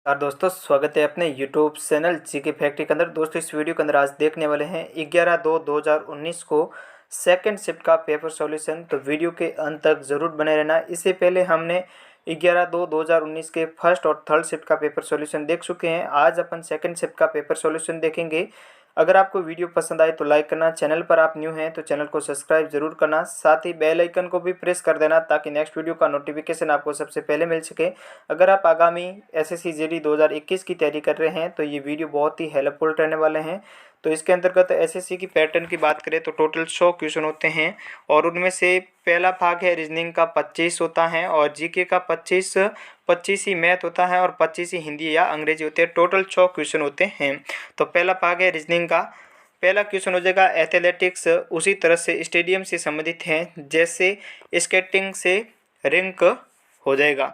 और दोस्तों स्वागत है अपने यूट्यूब चैनल जीके फैक्ट्री के अंदर। दोस्तों इस वीडियो के अंदर आज देखने वाले हैं 11/2/2019 को सेकंड शिफ्ट का पेपर सॉल्यूशन। तो वीडियो के अंत तक ज़रूर बने रहना। इससे पहले हमने 11/2/2019 के फर्स्ट और थर्ड शिफ्ट का पेपर सॉल्यूशन देख चुके हैं। आज अपन सेकंड शिफ्ट का पेपर सॉल्यूशन देखेंगे। अगर आपको वीडियो पसंद आए तो लाइक करना, चैनल पर आप न्यू हैं तो चैनल को सब्सक्राइब जरूर करना, साथ ही बेल आइकन को भी प्रेस कर देना ताकि नेक्स्ट वीडियो का नोटिफिकेशन आपको सबसे पहले मिल सके। अगर आप आगामी एसएससी जीडी 2021 की तैयारी कर रहे हैं तो ये वीडियो बहुत ही हेल्पफुल रहने वाले हैं। तो इसके अंतर्गत एसएससी की पैटर्न की बात करें तो टोटल 100 क्वेश्चन होते हैं और उनमें से पहला भाग है रीजनिंग का 25 होता है और जीके का 25 ही मैथ होता है और 25 ही हिंदी या अंग्रेजी होते हैं। टोटल 100 क्वेश्चन होते हैं। तो पहला भाग है रीजनिंग का। पहला क्वेश्चन हो जाएगा एथलेटिक्स उसी तरह से स्टेडियम से संबंधित है जैसे स्केटिंग से रिंक हो जाएगा,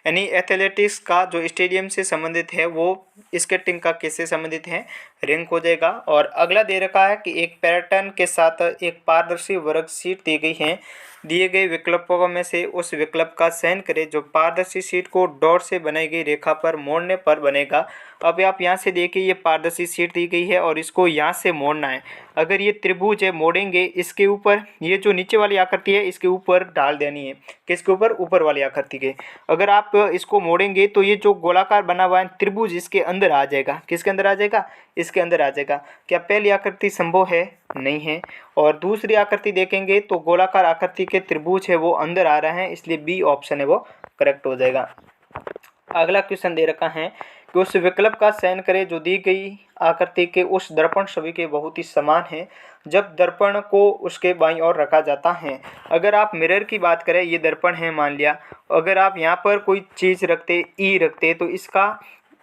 यानी एथलेटिक्स का जो स्टेडियम से संबंधित है वो स्केटिंग का किससे संबंधित है, रिंक हो जाएगा। और अगला दे रखा है कि एक पैटर्न के साथ एक पारदर्शी वर्ग शीट दी गई है, दिए गए विकल्पों में से उस विकल्प का चयन करें जो पारदर्शी शीट को डॉट से बनाई गई रेखा पर मोड़ने पर बनेगा। अब आप यहाँ से देखिए ये पारदर्शी शीट दी गई है और इसको यहाँ से मोड़ना है। अगर ये त्रिभुज है मोड़ेंगे इसके ऊपर, ये जो नीचे वाली आकृति है इसके ऊपर डाल देनी है, किसके ऊपर, ऊपर वाली आकृति के। अगर आप इसको मोड़ेंगे तो ये जो गोलाकार बना हुआ है त्रिभुज इसके अंदर आ जाएगा। किसके अंदर आ जाएगा, इसके अंदर आ जाएगा। क्या पहली आकृति संभव है, नहीं है। और दूसरी आकृति देखेंगे तो गोलाकार आकृति के त्रिभुज है वो अंदर आ रहा है, इसलिए बी ऑप्शन है वो करेक्ट हो जाएगा। अगला क्वेश्चन दे रखा है कि उस विकल्प का चयन करें जो दी गई आकृति के उस दर्पण छवि के बहुत ही समान है जब दर्पण को उसके बाईं ओर रखा जाता है। अगर आप मिरर की बात करें, ये दर्पण है मान लिया, अगर आप यहाँ पर कोई चीज़ रखते, ई रखते, तो इसका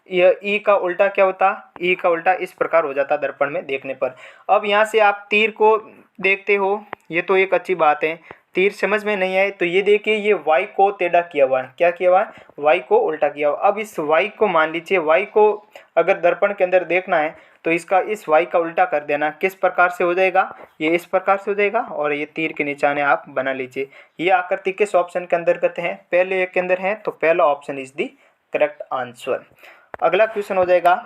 यह ई का उल्टा क्या होता, ई का उल्टा इस प्रकार हो जाता दर्पण में देखने पर। अब यहाँ से आप तीर को देखते हो, ये तो एक अच्छी बात है। तीर समझ में नहीं आए तो ये देखिए ये y को टेढ़ा किया हुआ है, क्या किया हुआ है, y को उल्टा किया हुआ। अब इस y को मान लीजिए, y को अगर दर्पण के अंदर देखना है तो इसका इस y का उल्टा कर देना। किस प्रकार से हो जाएगा, ये इस प्रकार से हो जाएगा और ये तीर के निशाने आप बना लीजिए। ये आकृति किस ऑप्शन के अंतर्गत है, पहले एक के अंदर है, तो पहला option is the correct answer. अगला क्वेश्चन हो जाएगा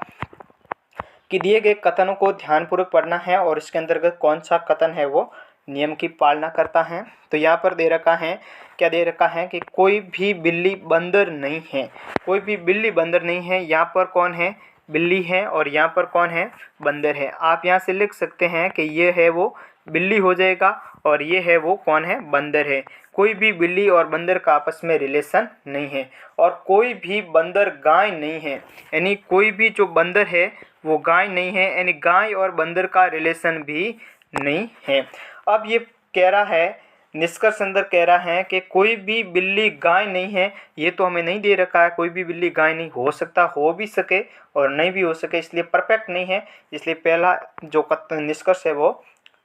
कि दिए गए कथनों को ध्यानपूर्वक पढ़ना है और इसके अंतर्गत कौन सा कथन है वो नियम की पालना करता है। तो यहाँ पर दे रखा है, क्या दे रखा है कि कोई भी बिल्ली बंदर नहीं है, कोई भी बिल्ली बंदर नहीं है। यहाँ पर कौन है, बिल्ली है और यहाँ पर कौन है, बंदर है। आप यहाँ से लिख सकते हैं कि ये है वो बिल्ली हो जाएगा और ये है वो कौन है, बंदर है। कोई भी बिल्ली और बंदर का आपस में रिलेशन नहीं है और कोई भी बंदर गाय नहीं है, यानी कोई भी जो बंदर है वो गाय नहीं है, यानी गाय और बंदर का रिलेशन भी नहीं है। अब ये कह रहा है, निष्कर्ष अंदर कह रहा है कि कोई भी बिल्ली गाय नहीं है, ये तो हमें नहीं दे रखा है। कोई भी बिल्ली गाय नहीं हो सकता, हो भी सके और नहीं भी हो सके, इसलिए परफेक्ट नहीं है, इसलिए पहला जो निष्कर्ष है वो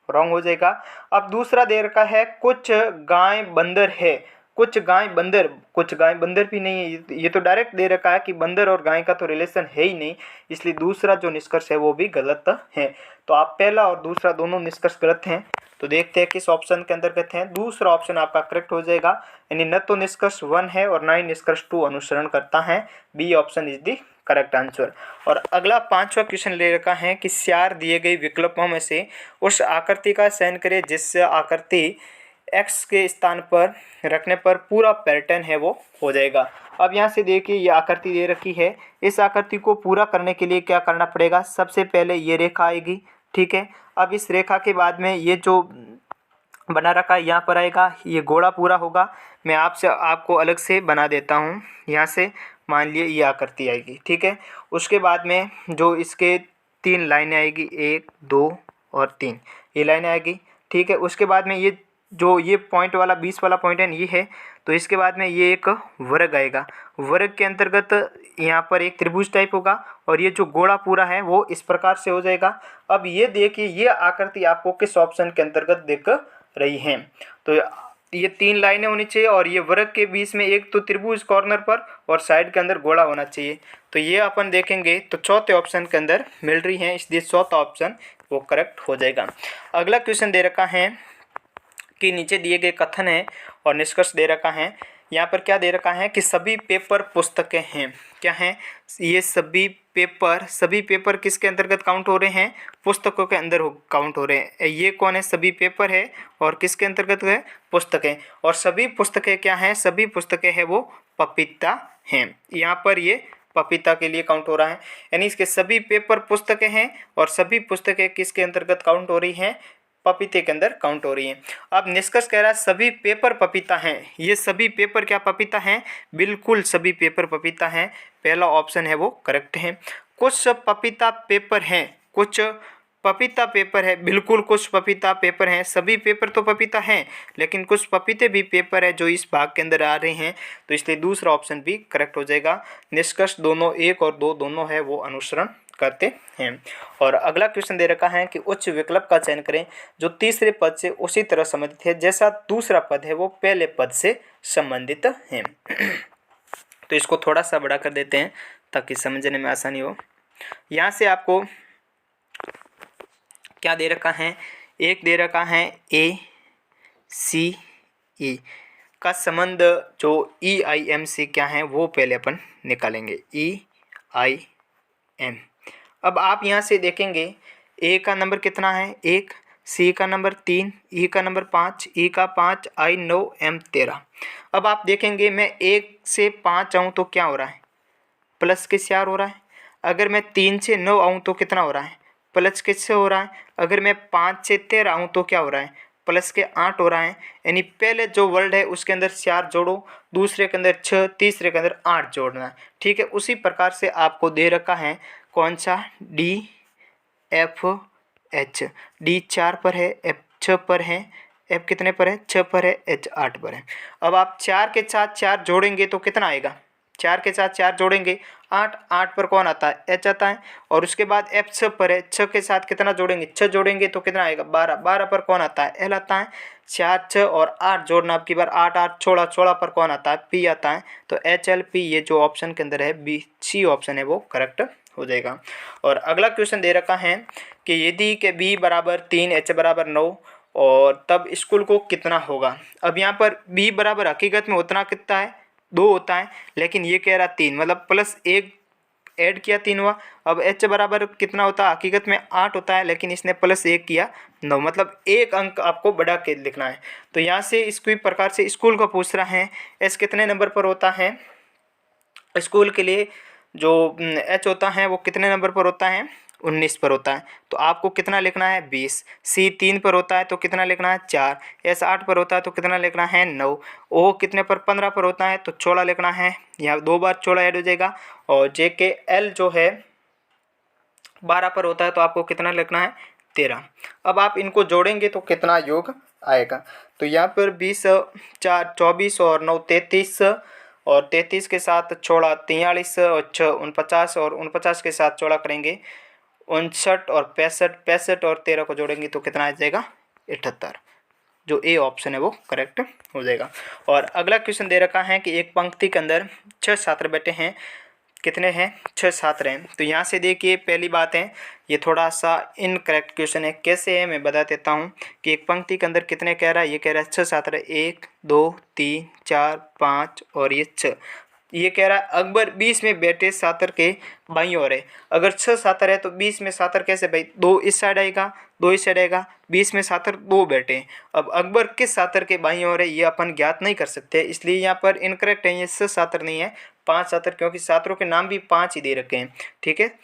रॉन्ग हो जाएगा। अब दूसरा दे रखा है कुछ गाय बंदर है, कुछ गाय बंदर, कुछ गाय बंदर भी नहीं है, ये तो डायरेक्ट दे रखा है कि बंदर और गाय का तो रिलेशन है ही नहीं, इसलिए दूसरा जो निष्कर्ष है वो भी गलत है। तो आप पहला और दूसरा दोनों निष्कर्ष गलत हैं। तो देखते हैं किस ऑप्शन के अंतर्गत है। दूसरा ऑप्शन आपका करेक्ट हो जाएगा, यानी न तो निष्कर्ष 1 है और न ही निष्कर्ष 2 अनुसरण करता है। B option is the correct answer. और अगला 5वां क्वेश्चन ले रखा है कि चार दिए गए विकल्पों में से उस आकृति का चयन करें जिससे आकृति x के स्थान पर रखने पर पूरा पैटर्न है वो हो जाएगा। अब यहाँ से देखिए ये आकृति दे रखी है, इस आकृति को पूरा करने के लिए क्या करना पड़ेगा, सबसे पहले ये रेखा आएगी, ठीक है। अब इस रेखा के बाद में ये जो बना रखा है यहाँ पर आएगा, ये घोड़ा पूरा होगा। मैं आपको अलग से बना देता हूँ, यहाँ से मान लिए ये आकृति आएगी, ठीक है। उसके बाद में जो इसके 3 लाइनें आएगी, 1 2 और 3, ये लाइनें आएगी, ठीक है। उसके बाद में ये जो ये पॉइंट वाला 20 वाला पॉइंट है ये है, तो इसके बाद में ये एक वर्ग आएगा। वर्ग के अंतर्गत यहाँ पर एक त्रिभुज टाइप होगा और ये जो गोला पूरा है वो इस प्रकार से हो जाएगा। अब ये देखिए ये आकृति आपको किस ऑप्शन के अंतर्गत दिख रही है, तो ये 3 लाइनें होनी चाहिए और ये वर्ग के बीच में एक तो त्रिभुज कॉर्नर पर और साइड के अंदर गोला होना चाहिए। तो ये अपन देखेंगे तो चौथे ऑप्शन के अंदर मिल रही है, इसलिए चौथा ऑप्शन वो करेक्ट हो जाएगा। अगला क्वेश्चन दे रखा है कि नीचे दिए गए कथन है और निष्कर्ष दे रखा है यहाँ पर क्या दे रखा है कि सभी पेपर पुस्तकें हैं। क्या हैं ये सभी पेपर किसके अंतर्गत काउंट हो रहे हैं, पुस्तकों के अंदर काउंट हो रहे हैं। ये कौन है, सभी पेपर है और किसके अंतर्गत है, पुस्तकें। और सभी पुस्तकें क्या हैं, सभी पुस्तकें हैं वो पपीता हैं। यहाँ पर ये पपीता के लिए काउंट हो रहा है, यानी इसके सभी पेपर पुस्तकें हैं और सभी पुस्तकें किसके अंतर्गत काउंट हो रही हैं, पपीते के अंदर काउंट हो रही है। अब निष्कर्ष कह रहा है सभी पेपर पपीता हैं। ये सभी पेपर क्या पपीता हैं, बिल्कुल सभी पेपर पपीता हैं। पहला ऑप्शन है वो करेक्ट है। कुछ पपीता पेपर हैं, कुछ पपीता पेपर है, बिल्कुल कुछ पपीता पेपर हैं। सभी पेपर तो पपीता हैं लेकिन कुछ पपीते भी पेपर है जो इस भाग के अंदर आ रहे हैं, तो इसलिए दूसरा ऑप्शन भी करेक्ट हो जाएगा। निष्कर्ष दोनों 1 और 2 दोनों है वो अनुसरण करते हैं। और अगला क्वेश्चन दे रखा है कि उच्च विकल्प का चयन करें जो तीसरे पद से उसी तरह संबंधित है जैसा दूसरा पद है वो पहले पद से संबंधित है। तो इसको थोड़ा सा बड़ा कर देते हैं ताकि समझने में आसानी हो। यहाँ से आपको क्या दे रखा है, एक दे रखा है ACE का संबंध जो EIM से क्या है वो पहले अपन निकालेंगे, EIM। अब आप यहाँ से देखेंगे A का नंबर कितना है 1, C का नंबर 3, E का नंबर 5, E का 5, I 9, M 13। अब आप देखेंगे मैं 1 से 5 आऊँ तो क्या हो रहा है, प्लस के 4 हो रहा है। अगर मैं 3 से 9 आऊँ तो कितना हो रहा है, प्लस के 6 हो रहा है। अगर मैं 5 से 13 आऊँ तो क्या हो रहा है, प्लस के 8 हो रहा है। यानी पहले जो वर्ड है उसके अंदर 4 जोड़ो, दूसरे के अंदर 6, तीसरे के अंदर 8 जोड़ना है। ठीक है, उसी प्रकार से आपको दे रखा है कौन सा, DFH। D 4 पर है, F 6 पर है, F कितने पर है, 6 पर है, H 8 पर है। अब आप 4 के साथ 4 जोड़ेंगे तो कितना आएगा, 4 के साथ 4 जोड़ेंगे 8, 8 पर कौन आता है, H आता है। और उसके बाद F 6 पर है, 6 के साथ कितना जोड़ेंगे, 6 जोड़ेंगे तो कितना आएगा 12, 12 पर कौन आता है, L आता है। 4, 6 और 8 जोड़ना, अब की बार 8, 8 16, 16 पर कौन आता है, P आता है। तो HLP ये जो ऑप्शन के अंदर है B C ऑप्शन है वो करेक्ट हो जाएगा। और अगला क्वेश्चन दे रखा है कि यदि के B बराबर 3 H बराबर 9 और तब स्कूल को कितना होगा। अब यहाँ पर B बराबर हकीकत में उतना कितना है, 2 होता है, लेकिन ये कह रहा 3, मतलब प्लस 1 ऐड किया 3 हुआ। अब H बराबर कितना होता है, हकीकत में 8 होता है, लेकिन इसने प्लस 1 किया 9, मतलब 1 अंक आपको बढ़ा के लिखना है। तो यहाँ से इसी प्रकार से स्कूल को पूछ रहा है S कितने नंबर पर होता है, स्कूल के लिए जो H होता है वो कितने नंबर पर होता है, 19 पर होता है। तो आपको कितना लिखना है 20। C 3 पर होता है तो कितना लिखना है 4। S 8 पर होता है तो कितना लिखना है 9। O कितने पर 15 पर होता है तो 16 लिखना है, यहाँ 2 बार 16 ऐड हो जाएगा। और JKL जो है 12 पर होता है तो आपको कितना लिखना है 13। अब आप इनको जोड़ेंगे तो कितना योग आएगा, तो यहाँ पर 20, 4 24 और 9 33, और 33 के साथ 16 43 और 6 49, और 49 के साथ 16 करेंगे 59, और 65, 65 और 13 को जोड़ेंगे तो कितना आ जाएगा 78। जो A ऑप्शन है वो करेक्ट हो जाएगा। और अगला क्वेश्चन दे रखा है कि एक पंक्ति के अंदर 6 छात्र बैठे हैं, कितने हैं 6 छात्र हैं। तो यहाँ से देखिए पहली बात है ये थोड़ा सा इनकरेक्ट क्वेश्चन है, कैसे है मैं बता देता हूँ कि एक पंक्ति के अंदर कितने कह रहा है, ये कह रहा है 6 छात्र, 1 2 3 4 5 और ये 6। ये कह रहा है अकबर 20 में बैठे छात्र के बाईं ओर है। अगर 6 छात्र है तो 20 में छात्र कैसे भाई, 2 इस साइड आएगा 2 इस साइड आएगा, 20 में छात्र 2 बैठे हैं। अब अकबर किस छात्र के बाईं ओर है ये अपन ज्ञात नहीं कर सकते, इसलिए यहाँ पर इनकरेक्ट है, ये 6 छात्र नहीं है 5 छात्र, क्योंकि छात्रों के नाम भी 5 ही दे रखे हैं। ठीक है,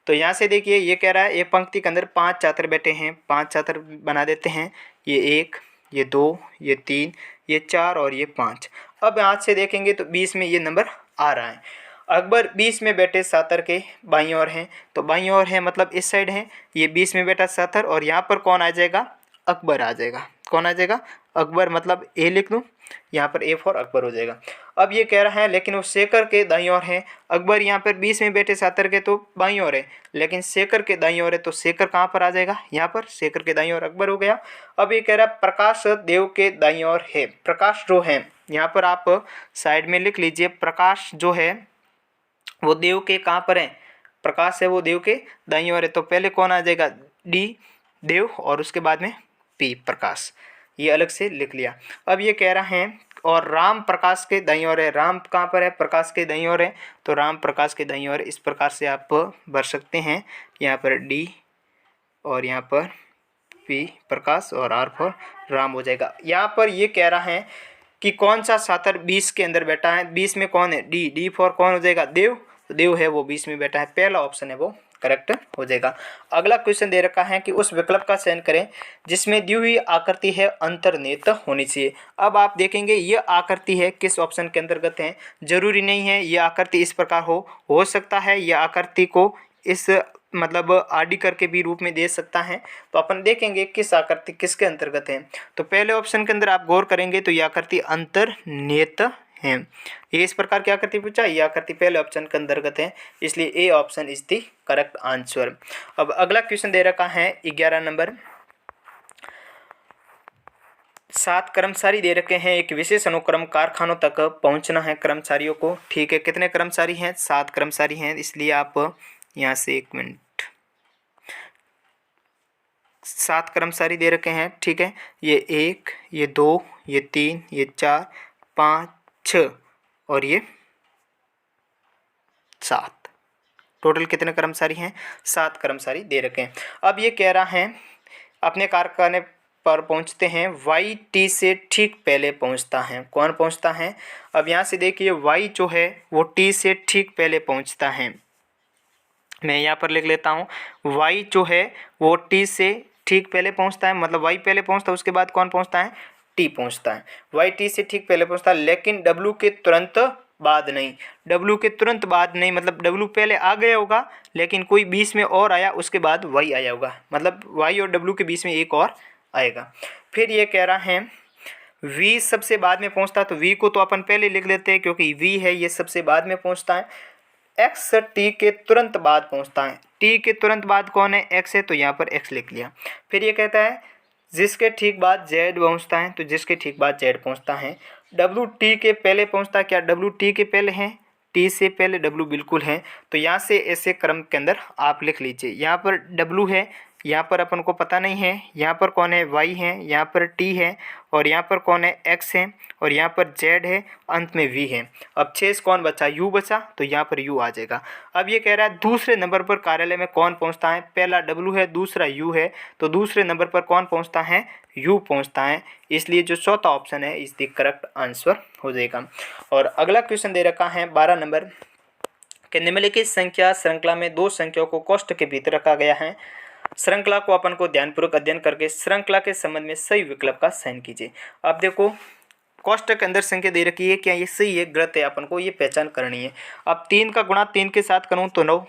तो यहाँ से देखिए ये कह रहा है एक पंक्ति के अंदर 5 छात्र बैठे हैं, 5 छात्र बना देते हैं, ये 1 ये 2 ये 3 ये 4 और ये 5। अब यहाँ से देखेंगे तो 20 में ये नंबर आ रहा है। अकबर 20 में बैठे छात्र के बाईं ओर हैं, तो बाईं ओर है मतलब इस साइड है, ये 20 में बैठा छात्र, और यहाँ पर कौन आ जाएगा, अकबर आ जाएगा। कौन आ जाएगा, अकबर, मतलब A लिख दूँ, यहाँ पर A फॉर अकबर हो जाएगा। अब ये कह रहा है लेकिन वो शेखर के दाईं ओर है। अकबर यहाँ पर 20 में बैठे छात्र के तो बाईं ओर है, लेकिन शेखर के दाईं ओर है, तो शेखर कहाँ पर आ जाएगा, यहाँ पर शेखर के दाईं ओर अकबर हो गया। अब ये कह रहा है प्रकाश देव के दाईं ओर है। प्रकाश जो है यहाँ पर आप साइड में लिख लीजिए, प्रकाश जो है वो देव के कहाँ पर है, प्रकाश है वो देव के दाईं ओर है, तो पहले कौन आ जाएगा D देव, और उसके बाद में P प्रकाश, ये अलग से लिख लिया। अब ये कह रहा है और राम प्रकाश के दाईं ओर है। राम कहाँ पर है? प्रकाश के दाईं ओर है, तो राम प्रकाश के दाईं ओर। इस प्रकार से आप भर सकते हैं। यहाँ पर डी और यहाँ पर पी प्रकाश और आर फॉर राम हो जाएगा। यहाँ पर ये कह रहा है कि कौन सा छात्र 20 के अंदर बैठा है। 20 में कौन है? डी। डी फॉर कौन हो जाएगा? देव। तो देव है वो 20 में बैठा है। पहला ऑप्शन है वो करेक्ट हो जाएगा। अगला क्वेश्चन दे रखा है कि उस विकल्प का चयन करें जिसमें दी हुई आकृति है अंतर्निहित होनी चाहिए। अब आप देखेंगे ये आकृति है किस ऑप्शन के अंतर्गत है। जरूरी नहीं है ये आकृति इस प्रकार हो सकता है ये आकृति को इस मतलब आडी करके भी रूप में दे सकता है। तो अपन देखेंगे किस आकृति किसके अंतर्गत है। तो पहले ऑप्शन के अंदर आप गौर करेंगे तो यह आकृति अंतर्निहित है। ये इस प्रकार की आकृति पूछा, यह आकृति पहले ऑप्शन के अंतर्गत है, इसलिए A option is the correct answer. अब अगला क्वेश्चन दे रखा है 11 नंबर। 7 कर्मचारी दे रखे हैं। एक विशेष अनुक्रम कारखानों तक पहुंचना है कर्मचारियों को। ठीक है, कितने कर्मचारी हैं? 7 कर्मचारी हैं, इसलिए आप यहाँ से 1 मिनट 7 कर्मचारी दे रखे हैं। ठीक है, ये 1, ये 2, ये 3, ये 4, 5, 6 और ये 7। टोटल कितने कर्मचारी हैं? 7 कर्मचारी दे रखे हैं। अब ये कह रहा है अपने कारखाने पर पहुंचते हैं। वाई टी से ठीक पहले पहुंचता है। कौन पहुंचता है? अब यहाँ से देखिए वाई जो है वो टी से ठीक पहले पहुंचता है। मैं यहाँ पर लिख लेता हूँ, वाई जो है वो टी से ठीक पहले पहुँचता है, मतलब वाई पहले पहुँचता है, उसके बाद कौन पहुँचता है? टी पहुँचता है। वाई टी से ठीक पहले पहुँचता है, लेकिन डब्लू के तुरंत बाद नहीं। डब्लू के तुरंत बाद नहीं, मतलब डब्लू पहले आ गया होगा लेकिन कोई बीच में और आया, उसके बाद वाई आया होगा, मतलब वाई और डब्लू के बीच में एक और आएगा। फिर ये कह रहा है वी सबसे बाद में पहुँचता है, तो वी को तो अपन पहले लिख लेते हैं क्योंकि वी है ये सबसे बाद में पहुँचता है। एक्स टी के तुरंत बाद पहुंचता है। टी के तुरंत बाद कौन है? एक्स है, तो यहाँ पर एक्स लिख लिया। फिर ये कहता है जिसके ठीक बाद जेड पहुंचता है, तो जिसके ठीक बाद जेड पहुंचता है। डब्लू टी के पहले पहुंचता है। क्या डब्लू टी के पहले है? टी से पहले डब्लू बिल्कुल है, तो यहाँ से ऐसे क्रम के अंदर आप लिख लीजिए। यहाँ पर डब्लू है, यहाँ पर अपन को पता नहीं है, यहाँ पर कौन है? वाई है, यहाँ पर टी है और यहाँ पर कौन है? एक्स है और यहाँ पर जेड है, अंत में वी है। अब शेष कौन बचा? यू बचा, तो यहाँ पर यू आ जाएगा। अब ये कह रहा है दूसरे नंबर पर कार्यालय में कौन पहुँचता है? पहला डब्लू है, दूसरा यू है, तो दूसरे नंबर पर कौन पहुँचता है? यू पहुँचता है, इसलिए जो चौथा ऑप्शन है इस द करेक्ट आंसर हो जाएगा। और अगला क्वेश्चन दे रखा है 12 नंबर के निम्नलिखित संख्या श्रृंखला में 2 संख्याओं को कोष्ठक के भीतर रखा गया है। श्रृंखला को अपन को ध्यानपूर्वक अध्ययन करके श्रृंखला के संबंध में सही विकल्प का चयन कीजिए। अब देखो कोष्ठक के अंदर संख्या दे रखी है, क्या ये सही है गलत है, अपन को ये पहचान करनी है। अब 3 का गुणा 3 के साथ करूँ तो 9,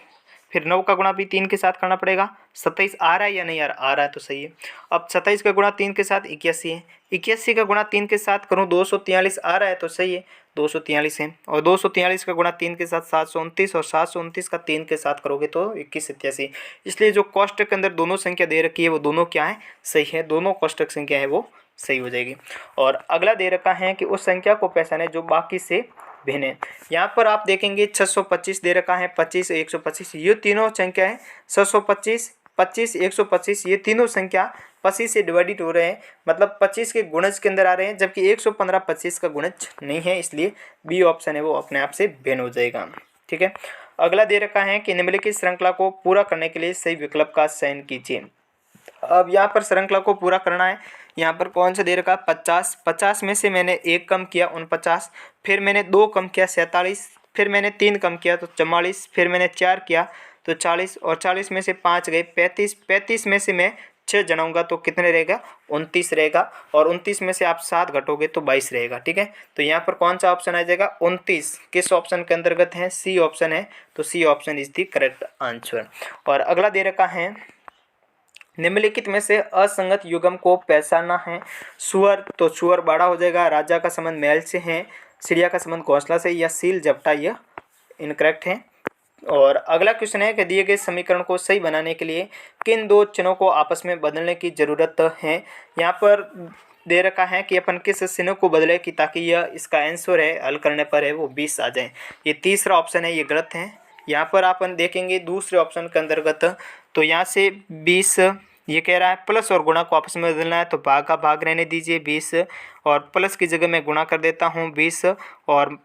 फिर 9 का गुणा भी 3 के साथ करना पड़ेगा। 27 आ रहा है या नहीं आ रहा है, तो सही है। अब 27 का गुणा 3 के साथ 81 है। 81 का गुणा 3 के साथ करूँ 243 आ रहा है, तो सही है, 243 है। और 243 का गुणा 3 के साथ 729 और 729 का 3 के साथ करोगे तो 2187। इसलिए जो कोष्ठक के अंदर दोनों संख्या दे रखी है वो दोनों क्या है? सही है। दोनों कोष्ठक संख्या है वो सही हो जाएगी। और अगला दे रखा है कि उस संख्या को पहचाने जो बाकी से भिन्न है। यहाँ पर आप देखेंगे 625 दे रखा है, 25 125, ये तीनों संख्या है। 625, 25, 125 ये तीनों संख्या 25 से डिवाइडेड हो रहे हैं, मतलब 25 के गुणज के अंदर आ रहे हैं, जबकि 115 25 का गुणज नहीं है, इसलिए बी ऑप्शन है वो अपने आप से भिन्न हो जाएगा। ठीक है, अगला दे रखा है कि निम्नलिखित श्रृंखला को पूरा करने के लिए सही विकल्प का चयन कीजिए। अब यहाँ पर श्रृंखला को पूरा करना है। यहाँ पर कौन सा दे रखा? 50। 50 में से मैंने 1 कम किया 49, फिर मैंने 2 कम किया 47, फिर मैंने 3 कम किया तो 44, फिर मैंने 4 किया तो 40 और 40 में से 5 गए 35। 35 में से मैं 6 जनाऊंगा तो कितने रहेगा? 29 रहेगा, और 29 में से आप 7 घटोगे तो 22 रहेगा। ठीक है, तो यहाँ पर कौन सा ऑप्शन आ जाएगा? 29 किस ऑप्शन के अंतर्गत है? सी ऑप्शन है, तो C option is the correct answer. और अगला दे रखा है निम्नलिखित में से असंगत युग्म को पहचानना है। सुअर, तो सुअर बड़ा हो जाएगा। राजा का संबंध महल से है, चिड़िया का संबंध घोंसला से, या सील झपटा, यह इनकरेक्ट है। और अगला क्वेश्चन है कि दिए गए समीकरण को सही बनाने के लिए किन 2 चिन्हों को आपस में बदलने की जरूरत है। यहाँ पर दे रखा है कि अपन किस चिन्ह को बदले कि ताकि यह इसका आंसर है हल करने पर है वो 20 आ जाए। ये तीसरा ऑप्शन है, ये गलत है। यहाँ पर अपन देखेंगे दूसरे ऑप्शन के अंतर्गत, तो यहाँ से 20 ये कह रहा है प्लस और गुणा को आपस में बदलना है, तो भाग का भाग रहने दीजिए 20 और प्लस की जगह मैं गुणा कर देता हूँ 20 और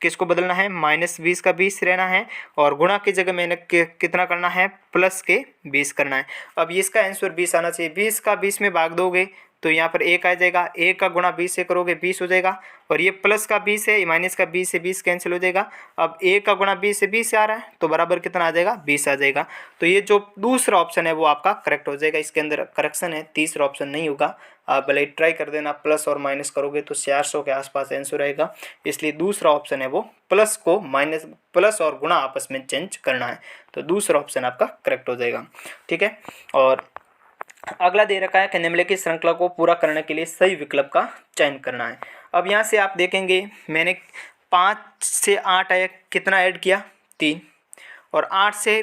किसको बदलना है -20 का 20 रहना है और गुणा की जगह मैंने कितना करना है प्लस के 20 करना है। अब इसका आंसर 20 आना चाहिए। 20 का 20 में भाग दोगे तो यहाँ पर 1 आ जाएगा, 1 का गुणा 20 से करोगे 20 हो जाएगा और ये प्लस का 20 है, माइनस का 20 से 20 कैंसिल हो जाएगा। अब 1 का गुणा 20 से 20 आ रहा है तो बराबर कितना आ जाएगा 20 आ जाएगा। तो ये जो दूसरा ऑप्शन है वो आपका करेक्ट हो जाएगा, इसके अंदर करेक्शन है, तीसरा ऑप्शन नहीं होगा। आप भले ट्राई कर देना, प्लस और माइनस करोगे तो 400 के आसपास आंसर आएगा, इसलिए दूसरा ऑप्शन है वो प्लस को माइनस, प्लस और गुणा आपस में चेंज करना है, तो दूसरा ऑप्शन आपका करेक्ट हो जाएगा। ठीक है, और अगला दे रखा है कि निम्नलिखित श्रृंखला को पूरा करने के लिए सही विकल्प का चयन करना है। अब यहाँ से आप देखेंगे मैंने 5 से 8 आया, कितना ऐड किया 3 और 8 से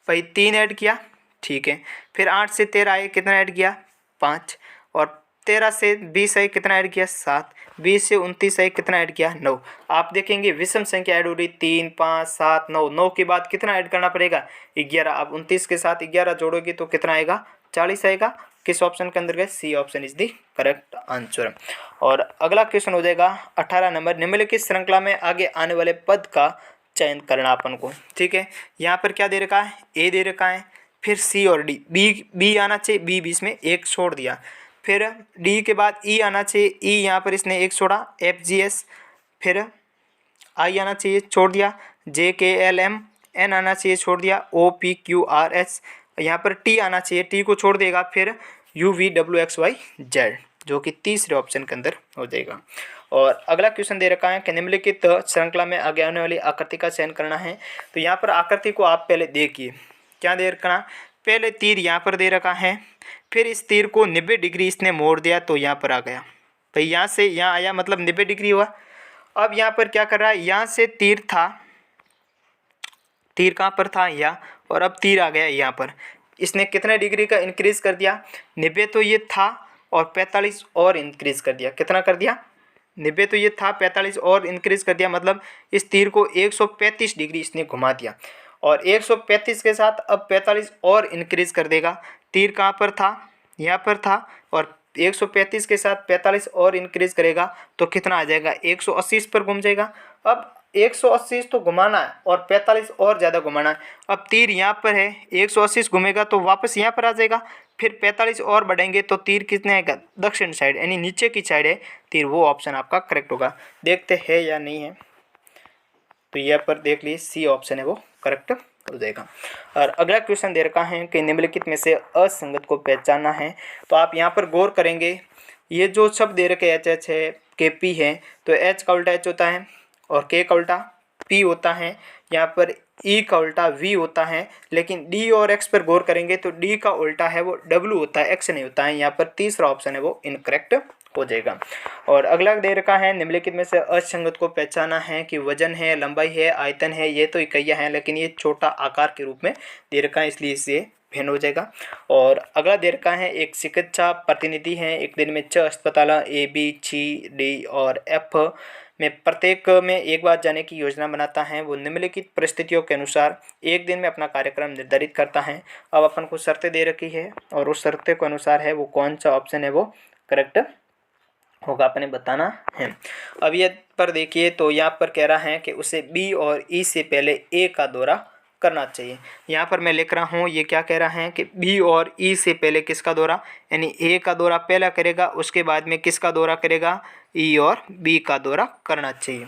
भाई 3 ऐड किया, ठीक है। फिर 8 से 13 आए, कितना ऐड किया 5 और 13 से 20 आए, कितना ऐड किया 7, 20 से 29 आए, कितना ऐड किया 9। आप देखेंगे विषम संख्या ऐड हो रही 3 5 7 9, 9 के बाद कितना ऐड करना पड़ेगा 11। अब 29 के साथ 11 जोड़ोगे तो कितना आएगा 40 आएगा। किस ऑप्शन के अंदर गए, C option is the correct answer. और अगला क्वेश्चन हो जाएगा 18 नंबर, निम्नलिखित श्रृंखला में आगे आने वाले पद का चयन करना अपन को। ठीक है, यहाँ पर क्या दे रखा है, ए दे रखा है, फिर सी और डी, बी आना चाहिए, बी बीच में एक छोड़ दिया, फिर डी के बाद ई आना चाहिए, ई यहाँ पर इसने एक छोड़ा, एफ जी एस, फिर आई आना चाहिए छोड़ दिया, जे के एल एम एन आना चाहिए छोड़ दिया, O P Q R S, यहाँ पर टी आना चाहिए, टी को छोड़ देगा, फिर U V W X Y Z, जो कि तीसरे ऑप्शन के अंदर हो जाएगा। और अगला क्वेश्चन दे रखा है कि निम्नलिखित श्रृंखला में आगे आने वाली आकृति का चयन करना है। तो यहाँ पर आकृति को आप पहले देखिए, क्या दे रखा, पहले तीर यहाँ पर दे रखा है, फिर इस तीर को 90 डिग्री इसने मोड़ दिया तो यहाँ पर आ गया, भाई यहाँ से यहाँ आया मतलब 90 डिग्री हुआ। अब यहाँ पर क्या कर रहा है, यहाँ से तीर था, तीर कहाँ पर था यहाँ, और अब तीर आ गया यहाँ पर, इसने कितने डिग्री का इंक्रीज कर दिया 90 तो ये था और 45 और इंक्रीज कर दिया, कितना कर दिया 90 तो ये था 45 और इंक्रीज कर दिया, मतलब इस तीर को 135 डिग्री इसने घुमा दिया और 135 के साथ अब 45 और इंक्रीज कर देगा। तीर कहाँ पर था, यहाँ पर था और 135 के साथ 45 और इंक्रीज करेगा तो कितना आ जाएगा 180 पर घूम जाएगा। अब 180 तो घुमाना है और 45 और ज़्यादा घुमाना है। अब तीर यहाँ पर है, 180 घूमेगा तो वापस यहाँ पर आ जाएगा, फिर 45 और बढ़ेंगे तो तीर कितने आएगा दक्षिण साइड, यानी नीचे की साइड है तीर, वो ऑप्शन आपका करेक्ट होगा। देखते हैं या नहीं है, तो यहाँ पर देख लीजिए सी ऑप्शन है वो करेक्ट हो जाएगा। और अगला क्वेश्चन दे रखा है कि निम्नलिखित में से असंगत को पहचानना है। तो आप यहाँ पर गौर करेंगे, ये जो शब्द दे रखे एच एच है, के पी है, तो एच का उल्टा एच होता है और के का उल्टा पी होता है, यहाँ पर ई का उल्टा वी होता है, लेकिन डी और एक्स पर गौर करेंगे तो डी का उल्टा है वो डब्ल्यू होता है, एक्स नहीं होता है। यहाँ पर तीसरा ऑप्शन है वो इनकरेक्ट हो जाएगा। और अगला दे रखा है निम्नलिखित में से असंगत को पहचाना है कि वजन है, लंबाई है, आयतन है, ये तो इकाइयाँ हैं लेकिन ये छोटा आकार के रूप में दे रखा है, इसलिए इससे भिन्न हो जाएगा। और अगला दे रखा है एक चिकित्सा प्रतिनिधि है, एक दिन में 6 अस्पताल ए बी सी डी और एफ में प्रत्येक में एक बार जाने की योजना बनाता है। वो निम्नलिखित परिस्थितियों के अनुसार एक दिन में अपना कार्यक्रम निर्धारित करता है। अब अपन को शर्तें दे रखी है और उस शर्तें के अनुसार है वो कौन सा ऑप्शन है वो करेक्ट होगा अपने बताना है। अब ये पर देखिए, तो यहाँ पर कह रहा है कि उसे बी और ई से पहले ए का दौरा करना चाहिए। यहाँ पर मैं लिख रहा हूँ, ये क्या कह रहा है कि बी और ई से पहले किसका दौरा, यानी ए का दौरा पहला करेगा, उसके बाद में किसका दौरा करेगा, ई और बी का दौरा करना चाहिए।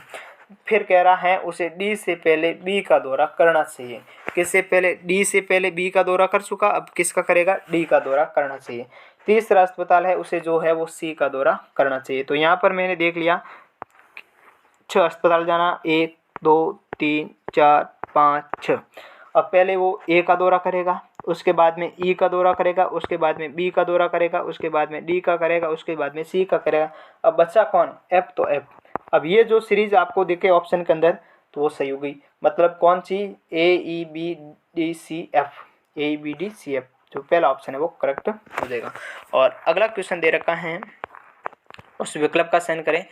फिर कह रहा है उसे डी से पहले बी का दौरा करना चाहिए। किससे पहले, डी से पहले बी का दौरा कर चुका, अब किसका करेगा, डी का दौरा करना चाहिए। तीसरा अस्पताल है, उसे जो है वो सी का दौरा करना चाहिए। तो यहाँ पर मैंने देख लिया 6 अस्पताल जाना, 1 2 3 4 5 6। अब पहले वो ए का दौरा करेगा, उसके बाद में ई का दौरा करेगा, उसके बाद में बी का दौरा करेगा, उसके बाद में डी का करेगा, उसके बाद में सी का करेगा। अब बच्चा कौन, एफ, तो एफ। अब ये जो सीरीज आपको दिखे ऑप्शन के अंदर तो वो सही हो गई, मतलब कौन सी, A E B D C F, A B D C F, जो पहला ऑप्शन है वो करेक्ट हो जाएगा। और अगला क्वेश्चन दे रखा है उस विकल्प का चयन करें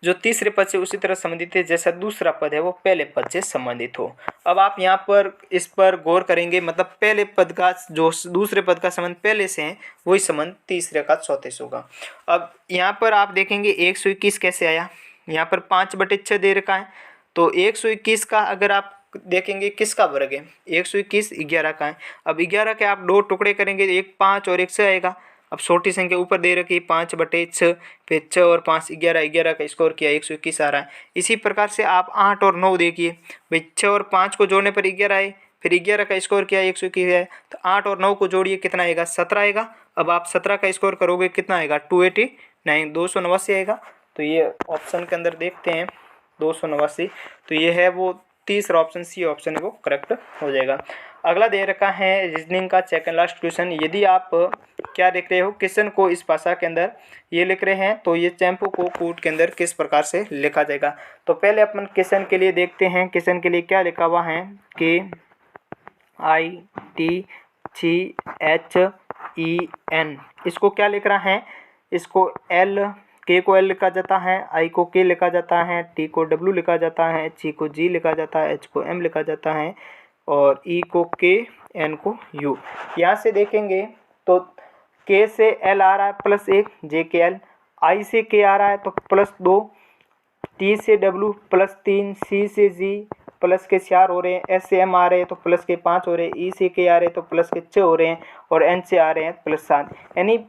जो तीसरे पद से उसी तरह संबंधित है जैसा दूसरा पद है वो पहले पद से संबंधित हो। अब आप यहाँ पर इस पर गौर करेंगे, मतलब पहले पद का जो दूसरे पद का संबंध पहले से है वही संबंध तीसरे का चौथे से होगा। अब यहाँ पर आप देखेंगे 121 कैसे आया, यहाँ पर 5/6 दे रखा है, तो 121 का अगर आप देखेंगे किसका वर्ग है, 121 11 का है। अब 11 के आप दो टुकड़े करेंगे, एक 5 और एक 6 आएगा। अब छोटी संख्या ऊपर दे रखी 5/6, फिर 6 और 5 11, 11 का स्कोर किया 121 आ रहा है। इसी प्रकार से आप 8 और 9 देखिए भाई, 6 और 5 को जोड़ने पर 11 आए, फिर 11 का स्कोर किया 121 है, तो 8 और 9 को जोड़िए कितना आएगा, 17 आएगा। अब आप 17 का स्कोर करोगे कितना आएगा, 289, 289 आएगा। तो ये ऑप्शन के अंदर देखते हैं 289, तो ये है वो तीसरा ऑप्शन, सी ऑप्शन है वो करेक्ट हो जाएगा। अगला दे रखा है रीजनिंग का सेकंड लास्ट क्वेश्चन। यदि आप क्या देख रहे हो, किशन को इस भाषा के अंदर ये लिख रहे हैं, तो ये चैंपू को कूट के अंदर किस प्रकार से लिखा जाएगा। तो पहले अपन किशन के लिए देखते हैं, किशन के लिए क्या लिखा हुआ है, KITCHEN, इसको क्या लिख रहा है, इसको के को एल लिखा जाता है, आई को के लिखा जाता है, टी को डब्ल्यू लिखा जाता है, ची को जी लिखा जाता है, एच को एम लिखा जाता है, और ई को के, एन को यू। यहाँ से देखेंगे तो के से एल आ रहा है +1, जे के एल, आई से के आ रहा है तो +2, टी से डब्ल्यू +3, सी से जी प्लस के 4 हो रहे हैं, एस से एम आ रहे हैं तो प्लस के 5 हो रहे हैं, ई से के आ रहे हैं तो प्लस के 6 हो रहे हैं, और एन से आ रहे हैं +7। यानी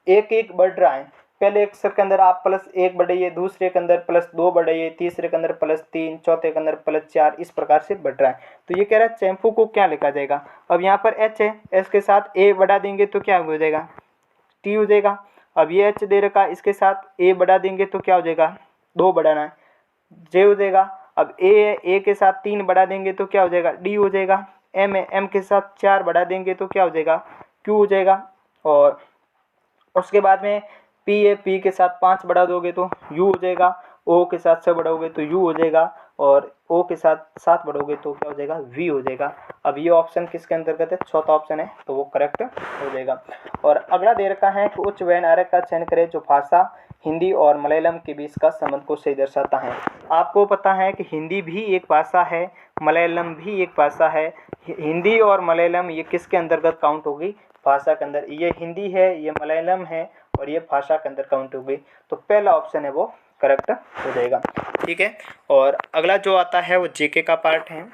एक एक बढ़ रहा है। पहले अक्षर के अंदर आप +1 बढ़ाइए, दूसरे के अंदर +2 बढ़ाइए, तीसरे के अंदर +3, चौथे के अंदर +4, इस प्रकार से बढ़ रहा है। तो ये कह रहा है चैंपू को क्या लिखा जाएगा। अब यहाँ पर एच है, एस के साथ ए बढ़ा देंगे तो क्या हो जाएगा, टी हो जाएगा। अब ये एच दे रखा है, इसके साथ ए बढ़ा देंगे तो क्या हो जाएगा, 2 बढ़ाना है, जे हो जाएगा। अब ए है, ए के साथ 3 बढ़ा देंगे तो क्या हो जाएगा, डी हो जाएगा। एम है, एम के साथ 4 बढ़ा देंगे तो क्या हो जाएगा, क्यू हो जाएगा। और उसके बाद में पी है, पी के साथ 5 बढ़ा दोगे तो यू हो जाएगा। ओ के साथ 6 बढ़ाओगे तो यू हो जाएगा, और ओ के साथ 7 बढ़ोगे तो क्या हो जाएगा, वी हो जाएगा। अब ये ऑप्शन किसके अंतर्गत है, चौथा ऑप्शन है, तो वो करेक्ट हो जाएगा। और अगला दे रखा है कि उच्च व्यय आरक का चयन करें जो भाषा हिंदी और मलयालम के बीच का संबंध को सही दर्शाता है। आपको पता है कि हिंदी भी एक भाषा है, मलयालम भी एक भाषा है। हिंदी और मलयालम ये किसके अंतर्गत काउंट होगी, भाषा के अंदर। ये हिंदी है, ये मलयालम है, और ये भाषा के अंदर काउंट होगी। तो पहला ऑप्शन है वो करेक्ट हो जाएगा। ठीक है, और अगला जो आता है वो जीके का पार्ट है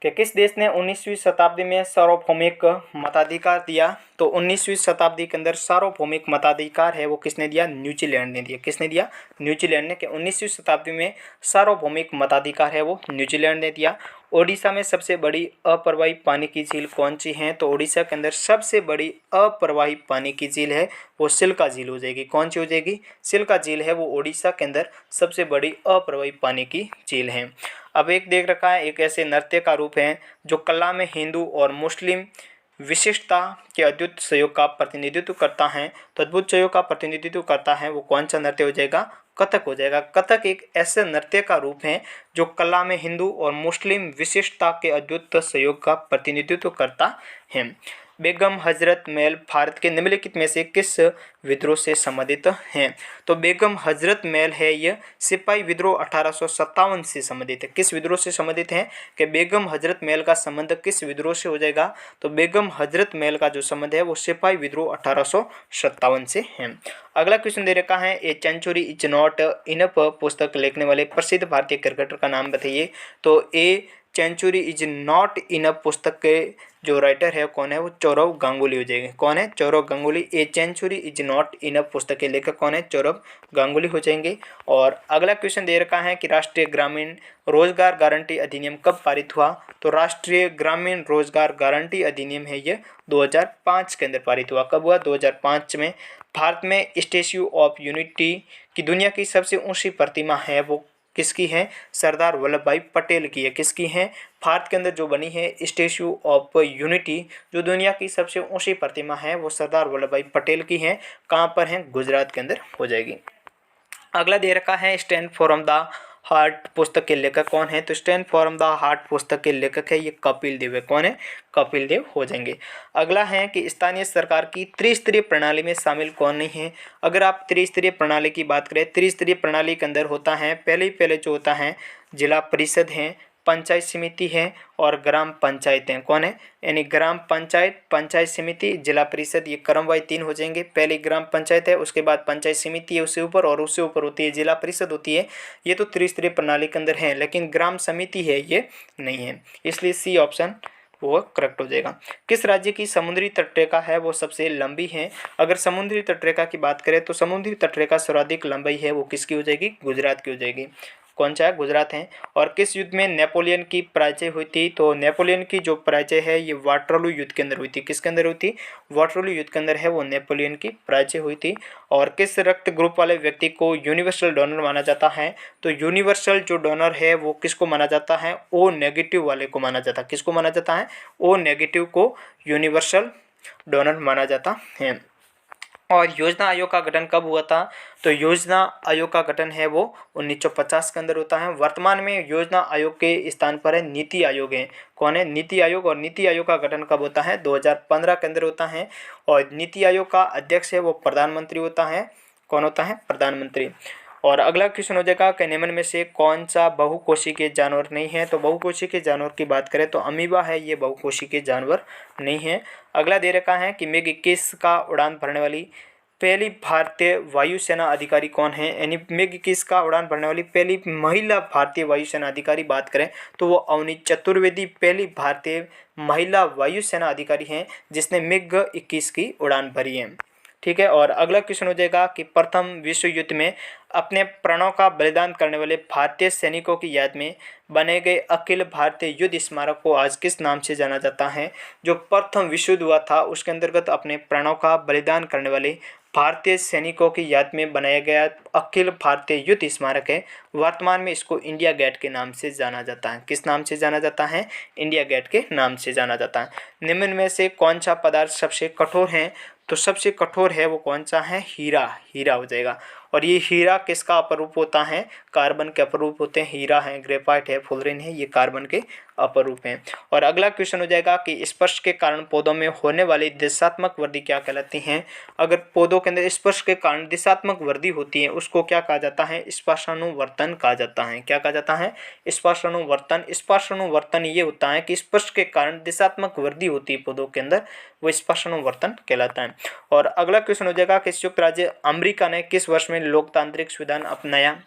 कि किस देश ने 19वीं शताब्दी में सार्वभौमिक मताधिकार दिया। तो 19वीं शताब्दी के अंदर सार्वभौमिक मताधिकार है वो किसने दिया, न्यूजीलैंड ने दिया। किसने दिया, न्यूजीलैंड ने। कि 19वीं शताब्दी में सार्वभौमिक मताधिकार है वो न्यूजीलैंड ने दिया। ओडिशा में सबसे बड़ी अप्रवाही पानी की झील कौन सी है, तो ओडिशा के अंदर सबसे बड़ी अप्रवाही पानी की झील है वो सिल्का झील हो जाएगी। कौन सी हो जाएगी, सिल्का झील है वो ओडिशा के अंदर सबसे बड़ी अप्रवाही पानी की झील है। अब एक देख रखा है, एक ऐसे नृत्य का रूप है जो कला में हिंदू और मुस्लिम विशिष्टता के अद्भुत सहयोग का प्रतिनिधित्व करता है। तो अद्भुत सहयोग का प्रतिनिधित्व करता है वो कौन सा नृत्य हो जाएगा, कथक हो जाएगा। कथक एक ऐसे नृत्य का रूप है जो कला में हिंदू और मुस्लिम विशिष्टता के अद्भुत सहयोग का प्रतिनिधित्व करता है। बेगम हजरत महल भारत के निम्नलिखित में से किस विद्रोह से संबंधित हैं। तो बेगम हजरत महल है यह सिपाही विद्रोह 1857 से संबंधित है। किस विद्रोह से संबंधित है कि बेगम हजरत महल का संबंध किस विद्रोह से हो जाएगा, तो बेगम हजरत महल का जो संबंध है वो सिपाही विद्रोह 1857 से है। अगला क्वेश्चन दे रखा है, a century is not enough पुस्तक लिखने वाले प्रसिद्ध भारतीय क्रिकेटर का नाम बताइए। तो a century is not enough पुस्तक के जो राइटर है कौन है, वो सौरव गांगुली हो जाएंगे। कौन है, Sourav Ganguly. A century is not enough पुस्तक के लेखक कौन है, सौरव गांगुली हो जाएंगे। और अगला क्वेश्चन दे रखा है कि राष्ट्रीय ग्रामीण रोजगार गारंटी अधिनियम कब पारित हुआ। तो राष्ट्रीय ग्रामीण रोजगार गारंटी अधिनियम है ये 2005 के अंदर पारित हुआ। कब हुआ, 2005 में। भारत में स्टैच्यू ऑफ यूनिटी की दुनिया की सबसे ऊंची प्रतिमा है वो किसकी है, सरदार वल्लभ भाई पटेल की है। किसकी है, भारत के अंदर जो बनी है स्टैच्यू ऑफ यूनिटी, जो दुनिया की सबसे ऊंची प्रतिमा है वो सरदार वल्लभ भाई पटेल की है। कहाँ पर है, गुजरात के अंदर हो जाएगी। अगला दे रखा है, स्टैंड फ्रॉम द हार्ट पुस्तक के लेखक कौन है? तो स्टैंड फॉर द हार्ट पुस्तक के लेखक है ये कपिल देव है। कौन है? कपिल देव हो जाएंगे। अगला है कि स्थानीय सरकार की त्रिस्तरीय प्रणाली में शामिल कौन नहीं है? अगर आप त्रिस्तरीय प्रणाली की बात करें, त्रिस्तरीय प्रणाली के अंदर होता है पहले जो होता है जिला परिषद है, पंचायत समिति है और ग्राम पंचायत है। कौन है? यानी ग्राम पंचायत, पंचायत समिति, जिला परिषद, ये क्रमवाइज 3 हो जाएंगे। पहले ग्राम पंचायत है, उसके बाद पंचायत समिति है उससे ऊपर, और उससे ऊपर होती है जिला परिषद होती है। ये तो त्रिस्तरीय प्रणाली के अंदर है, लेकिन ग्राम समिति है ये नहीं है, इसलिए सी ऑप्शन वो करेक्ट हो जाएगा। किस राज्य की समुद्री तटरेखा है वो सबसे लंबी है? अगर समुद्री तटरेखा की बात करें तो समुद्री तटरेखा सर्वाधिक लंबाई है वो किसकी हो जाएगी? गुजरात की हो जाएगी। कौन सा है? गुजरात है। और किस युद्ध में नेपोलियन की पराजय हुई थी? तो नेपोलियन की जो पराजय है ये वाटरलू युद्ध के अंदर हुई थी। किसके अंदर हुई थी? वाटरलू युद्ध के अंदर है वो नेपोलियन की पराजय हुई थी। और किस रक्त ग्रुप वाले व्यक्ति को यूनिवर्सल डोनर माना जाता है? तो यूनिवर्सल जो डोनर है वो किसको माना जाता है? ओ नेगेटिव वाले को माना जाता है। किसको माना जाता है? ओ नेगेटिव को यूनिवर्सल डोनर माना जाता है। और योजना आयोग का गठन कब हुआ था? तो योजना आयोग का गठन है वो 1950 के अंदर होता है। वर्तमान में योजना आयोग के स्थान पर है नीति आयोग है। कौन है? नीति आयोग। और नीति आयोग का गठन कब होता है? 2015 के अंदर होता है। और नीति आयोग का अध्यक्ष है वो प्रधानमंत्री होता है। कौन होता है? प्रधानमंत्री। और अगला क्वेश्चन हो जाएगा कि निम्न में से कौन सा बहुकोशिकीय जानवर नहीं है? तो बहुकोशिकीय जानवर की बात करें तो अमीबा है, ये बहुकोशिकीय जानवर नहीं है। अगला दे रखा है कि मिग 21 का उड़ान भरने वाली पहली भारतीय वायुसेना अधिकारी कौन है? यानी मिग 21 का उड़ान भरने वाली पहली महिला भारतीय वायुसेना अधिकारी बात करें तो वो अवनी चतुर्वेदी पहली भारतीय महिला वायुसेना अधिकारी हैं जिसने मिग 21 की उड़ान भरी है। ठीक है। और अगला क्वेश्चन हो जाएगा कि प्रथम विश्व युद्ध में अपने प्राणों का बलिदान करने वाले भारतीय सैनिकों की याद में बने गए अखिल भारतीय युद्ध स्मारक को आज किस नाम से जाना जाता है? जो प्रथम विश्व युद्ध हुआ था उसके अंतर्गत अपने प्राणों का बलिदान करने वाले भारतीय सैनिकों की याद में बनाया गया अखिल भारतीय युद्ध स्मारक है। वर्तमान में इसको इंडिया गेट के नाम से जाना जाता है। किस नाम से जाना जाता है? इंडिया गेट के नाम से जाना जाता है। निम्न में से कौन सा पदार्थ सबसे कठोर है? तो सबसे कठोर है वो कौन सा है? हीरा। हीरा हो जाएगा। और ये हीरा किसका अपरूप होता है? कार्बन के अपरूप होते हैं। हीरा है, ग्रेफाइट है, फुलरिन है, ये कार्बन के अपरूप हैं। और अगला क्वेश्चन हो जाएगा कि स्पर्श के कारण पौधों में होने वाली दिशात्मक वृद्धि क्या कहलाती है? अगर पौधों के अंदर स्पर्श के कारण दिशात्मक वृद्धि होती है उसको क्या कहा जाता है? स्पर्शानुवर्तन कहा जाता है। क्या कहा जाता है? स्पर्शानुवर्तन। स्पर्शानुवर्तन ये होता है कि स्पर्श के कारण दिशात्मक वृद्धि होती है पौधों के अंदर, वो स्पर्शानुवर्तन कहलाता है। और अगला क्वेश्चन हो जाएगा कि संयुक्त राज्य अमेरिका ने किस वर्ष में लोकतांत्रिक संविधान अपनाया?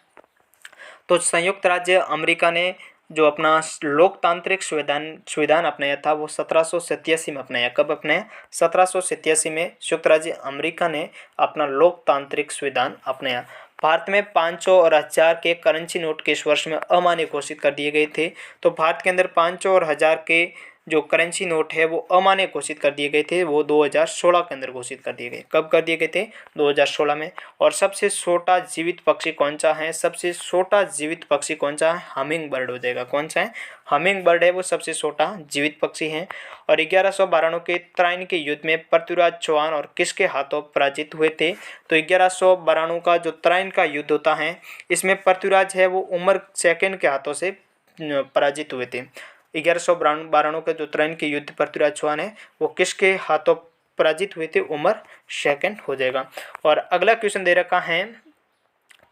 तो संयुक्त राज्य अमेरिका ने जो अपना लोकतांत्रिक संविधान अपनाया था वो 1787 में अपनाया। कब अपनाया? 1787 में संयुक्त राज्य अमेरिका ने अपना लोकतांत्रिक संविधान अपनाया। भारत में 500 और 1000 के करेंसी नोट किस वर्ष में अमान्य घोषित कर दिए गए थे? तो भारत के अंदर 500 और 1000 के जो करेंसी नोट है वो अमान्य घोषित कर दिए गए थे, वो 2016 के अंदर घोषित कर दिए गए। कब कर दिए गए थे? 2016 में। और सबसे छोटा जीवित पक्षी कौन सा है? सबसे छोटा जीवित पक्षी कौन सा है? हमिंग बर्ड हो जाएगा। कौन सा है? हमिंग बर्ड है वो सबसे छोटा जीवित पक्षी है। और 1192 के त्राइन के युद्ध में पृथ्वीराज चौहान और किसके हाथों पराजित हुए थे? तो 1192 का जो त्राइन का युद्ध होता है इसमें पृथ्वीराज है वो उमर सेकंड के हाथों से पराजित हुए थे। 1192 के जो त्राइन के युद्ध पृथ्वीराज चौहान है वो किसके हाथों पराजित हुए थे? उमर सेकंड हो जाएगा। और अगला क्वेश्चन दे रखा है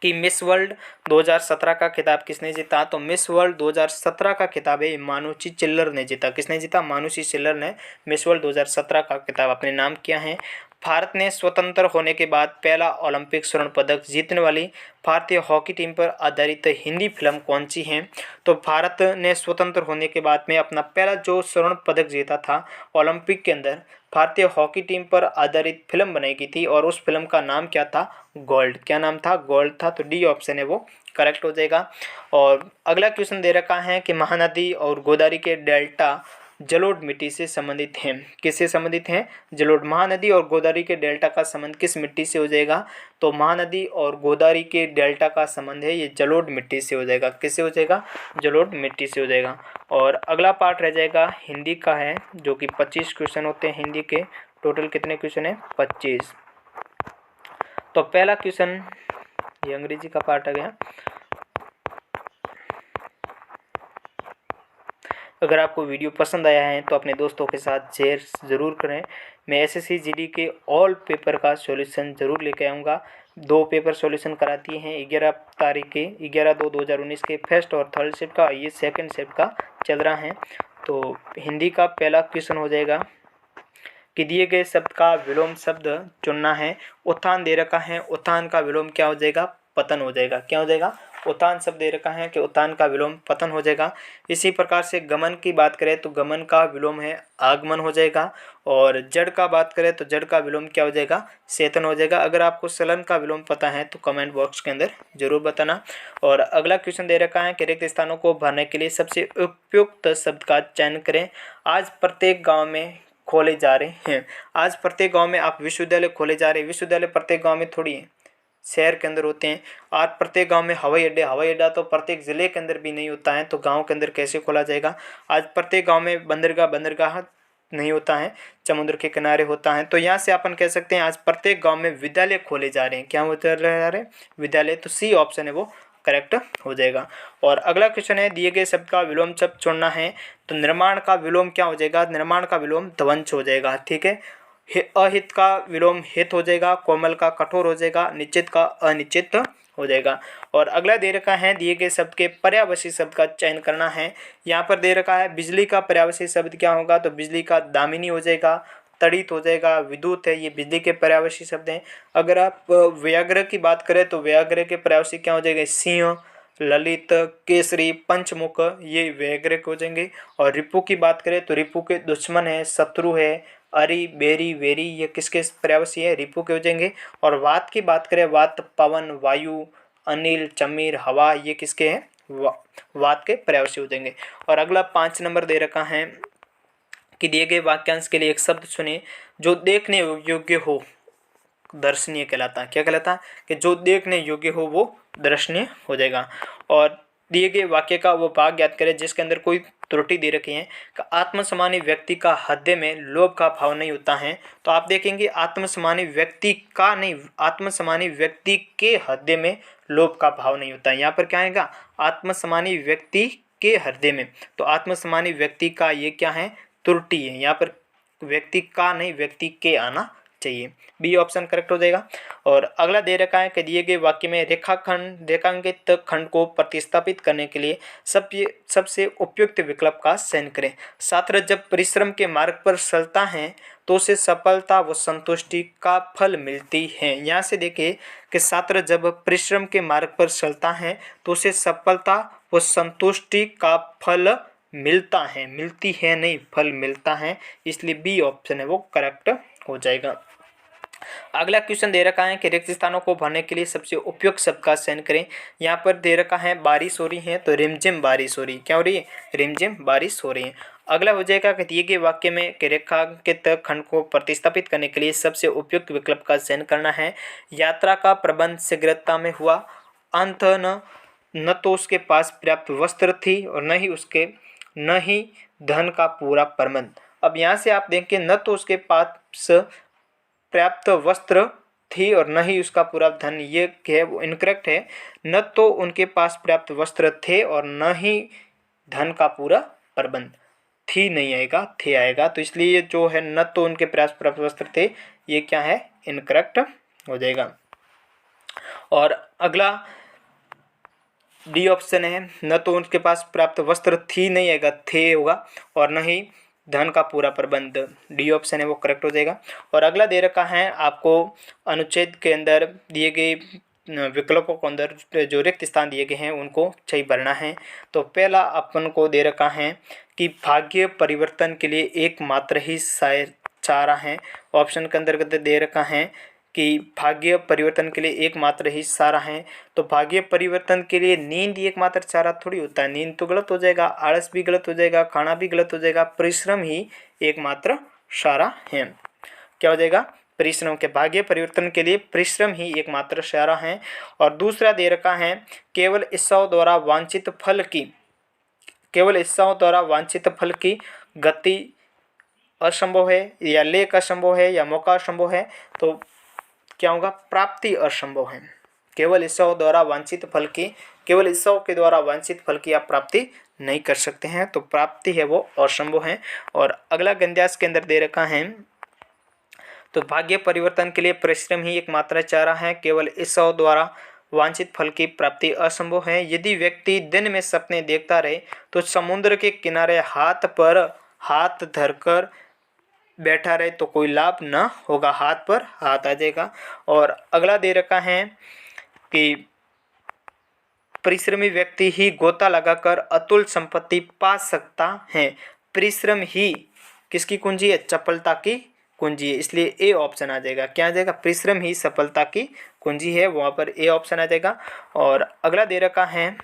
कि मिस वर्ल्ड 2017 का खिताब किसने जीता? तो मिस वर्ल्ड 2017 का खिताब है मानुषी चिल्लर ने जीता। किसने जीता? मानुषी चिल्लर ने मिस वर्ल्ड 2017 का खिताब अपने नाम किया है। भारत ने स्वतंत्र होने के बाद पहला ओलंपिक स्वर्ण पदक जीतने वाली भारतीय हॉकी टीम पर आधारित हिंदी फिल्म कौन सी है? तो भारत ने स्वतंत्र होने के बाद में अपना पहला जो स्वर्ण पदक जीता था ओलंपिक के अंदर, भारतीय हॉकी टीम पर आधारित फिल्म बनाई गई थी और उस फिल्म का नाम क्या था? गोल्ड। क्या नाम था? गोल्ड था। तो डी ऑप्शन है वो करेक्ट हो जाएगा। और अगला क्वेश्चन दे रखा है कि महानदी और गोदावरी के डेल्टा जलोढ़ मिट्टी से संबंधित हैं। किससे संबंधित हैं? जलोढ़। महानदी और गोदावरी के डेल्टा का संबंध किस मिट्टी से हो जाएगा? तो महानदी और गोदावरी के डेल्टा का संबंध है ये जलोढ़ मिट्टी से हो जाएगा। किससे हो जाएगा? जलोढ़ मिट्टी से हो जाएगा। और अगला पार्ट रह जाएगा हिंदी का है जो कि 25 क्वेश्चन होते हैं हिंदी के। टोटल कितने क्वेश्चन है? 25। तो पहला क्वेश्चन ये अंग्रेजी का पार्ट आ गया। अगर आपको वीडियो पसंद आया है तो अपने दोस्तों के साथ शेयर ज़रूर करें। मैं एसएससी जीडी के ऑल पेपर का सॉल्यूशन ज़रूर लेके आऊँगा। 2 पेपर सॉल्यूशन करा दिए हैं 11 तारीख के 11/2/2019 के फर्स्ट और थर्ड शिफ्ट का, ये सेकंड शिफ्ट का चल रहा है। तो हिंदी का पहला क्वेश्चन हो जाएगा कि दिए गए शब्द का विलोम शब्द चुनना है। उत्थान दे रखा है, उत्थान का विलोम क्या हो जाएगा? पतन हो जाएगा। क्या हो जाएगा? उत्थान शब्द दे रखा है कि उत्थान का विलोम पतन हो जाएगा। इसी प्रकार से गमन की बात करें तो गमन का विलोम है आगमन हो जाएगा। और जड़ का बात करें तो जड़ का विलोम क्या हो जाएगा? चेतन हो जाएगा। अगर आपको सलन का विलोम पता है तो कमेंट बॉक्स के अंदर जरूर बताना। और अगला क्वेश्चन दे रखा है कि रिक्त स्थानों को भरने के लिए सबसे उपयुक्त शब्द का चयन करें। आज प्रत्येक गाँव में खोले जा रहे हैं। आज प्रत्येक गांव में आप विश्वविद्यालय खोले जा रहे हैं। विश्वविद्यालय प्रत्येक गांव में थोड़ी है, शहर के अंदर होते हैं। आज प्रत्येक गांव में हवाई अड्डा तो प्रत्येक जिले के अंदर भी नहीं होता है, तो गांव के अंदर कैसे खोला जाएगा? आज प्रत्येक गांव में बंदरगाह नहीं होता है, समुद्र के किनारे होता है। तो यहाँ से अपन कह सकते हैं आज प्रत्येक गांव में विद्यालय खोले जा रहे हैं। क्या होते जा रहे हैं? विद्यालय। तो सी ऑप्शन है वो करेक्ट हो जाएगा। और अगला क्वेश्चन है दिए गए शब्द का विलोम शब्द चुनना है। तो निर्माण का विलोम क्या हो जाएगा? निर्माण का विलोम ध्वंस हो जाएगा। ठीक है। अहित का विलोम हित हो जाएगा। कोमल का कठोर हो जाएगा। निश्चित का अनिश्चित हो जाएगा। और अगला दे रखा है दिए गए शब्द के पर्यायवाची शब्द का चयन करना है। यहाँ पर दे रखा है बिजली का पर्यायवाची शब्द क्या होगा? तो बिजली का दामिनी हो जाएगा, तड़ित हो जाएगा, विद्युत है, ये बिजली के पर्यायवाची शब्द हैं। अगर आप व्याघ्र की बात करें तो व्याघ्र के पर्यायवाची क्या हो जाएगा? सिंह, ललित, केसरी, पंचमुख, ये व्याघ्र के हो जाएंगे। और रिपु की बात करें तो रिपु के दुश्मन है, शत्रु है, अरि, बेरी, वेरी, ये किसके पर्यायवाची है? रिपु के हो जाएंगे। और वात की बात करें, वात पवन, वायु, अनिल, चमीर, हवा, ये किसके हैं? वात के पर्यायवाची हो जाएंगे। और अगला 5 नंबर दे रखा है कि दिए गए वाक्यांश के लिए एक शब्द चुने जो देखने योग्य हो, दर्शनीय कहलाता है। क्या कहलाता है? कि जो देखने योग्य हो वो दर्शनीय हो जाएगा। और दिए गए वाक्य का वो भाग याद करें जिसके अंदर कोई त्रुटि दे रखी है कि आत्मसम्मानी व्यक्ति का हृदय में लोभ का भाव नहीं होता है। तो आप देखेंगे आत्मसम्मानी व्यक्ति का नहीं, आत्मसम्मानी व्यक्ति के हृदय में लोभ का भाव नहीं होता है। यहाँ पर क्या आएगा? आत्मसम्मानी व्यक्ति के हृदय में। तो आत्मसम्मानी व्यक्ति का ये क्या है? त्रुटि है। यहाँ पर व्यक्ति का नहीं, व्यक्ति के आना चाहिए। बी ऑप्शन करेक्ट हो जाएगा। और अगला दे रखा है कि दिए गए वाक्य में रेखांकित खंड को प्रतिस्थापित करने के लिए सबसे उपयुक्त विकल्प का चयन करें। छात्र जब परिश्रम के मार्ग पर चलता है तो उसे सफलता व संतुष्टि का फल मिलती है। यहाँ से देखिए कि छात्र जब परिश्रम के मार्ग पर चलता है तो उसे सफलता व संतुष्टि का फल मिलता है, मिलती है नहीं, फल मिलता है। इसलिए बी ऑप्शन है वो करेक्ट हो जाएगा। अगला क्वेश्चन दे रखा है कि रिक्त स्थानों को भरने के लिए सबसे उपयुक्त शब्द का चयन करें। यहाँ पर दे रखा है बारिश हो रही है, तो रिमझिम बारिश हो रही है। क्या हो रही है? रिमझिम बारिश हो रही है। अगला हो जाएगा कि दिए गए वाक्य में कि रेखांकित खंड को प्रतिस्थापित करने के लिए सबसे उपयुक्त विकल्प का चयन करना है। यात्रा का प्रबंध शीघ्रता में हुआ। अंत न तो उसके पास पर्याप्त वस्त्र थी और न ही धन का पूरा प्रबंध। अब यहाँ से आप देखें न तो उसके पास पर्याप्त वस्त्र थी और न ही उसका पूरा धन, ये है वो इनकरेक्ट है। न तो उनके पास पर्याप्त वस्त्र थे और न ही धन का पूरा प्रबंध। थी नहीं आएगा, थे आएगा। तो इसलिए जो है न तो उनके पास पर्याप्त वस्त्र थे, ये क्या है? इनकरेक्ट हो जाएगा। और अगला डी ऑप्शन है, न तो उनके पास पर्याप्त वस्त्र थी नहीं आएगा, थे होगा, और न ही धन का पूरा प्रबंध। डी ऑप्शन है वो करेक्ट हो जाएगा। और अगला दे रखा है आपको अनुच्छेद के अंदर दिए गए विकल्पों के अंदर जो रिक्त स्थान दिए गए हैं उनको सही भरना है। तो पहला अपन को दे रखा है कि भाग्य परिवर्तन के लिए एकमात्र ही चारा है। ऑप्शन के अंतर्गत दे रखा है कि भाग्य परिवर्तन के लिए एकमात्र ही चारा है। तो भाग्य परिवर्तन के लिए नींद एकमात्र चारा थोड़ी होता है। नींद तो गलत हो जाएगा, आलस भी गलत हो जाएगा, खाना भी गलत हो जाएगा। परिश्रम ही एकमात्र चारा है। क्या हो जाएगा? परिश्रम के भाग्य परिवर्तन के लिए परिश्रम ही एकमात्र चारा है। और दूसरा दे रखा है केवल इच्छाओं द्वारा वांछित फल की गति असंभव है, या लेख असंभव है, या मौका असंभव है। तो क्या होगा? प्राप्ति असंभव है। केवल इच्छाओं के द्वारा वांछित फल की या प्राप्ति नहीं कर सकते हैं, तो प्राप्ति है वो असंभव है। और अगला गद्यांश के अंदर दे रखा है, तो भाग्य परिवर्तन के लिए परिश्रम ही एकमात्र चारा है, केवल ईश्वर द्वारा वांछित फल की प्राप्ति असंभव है। यदि व्यक्ति दिन में सपने देखता रहे तो समुद्र के किनारे हाथ पर हाथ धरकर बैठा रहे तो कोई लाभ न होगा, हाथ पर हाथ आ जाएगा। और अगला दे रखा है कि परिश्रमी व्यक्ति ही गोता लगाकर अतुल संपत्ति पा सकता है। परिश्रम ही किसकी कुंजी है? चपलता की कुंजी है, इसलिए ए ऑप्शन आ जाएगा। क्या आ जाएगा? परिश्रम ही सफलता की कुंजी है, वहां पर ए ऑप्शन आ जाएगा। और अगला दे रखा है,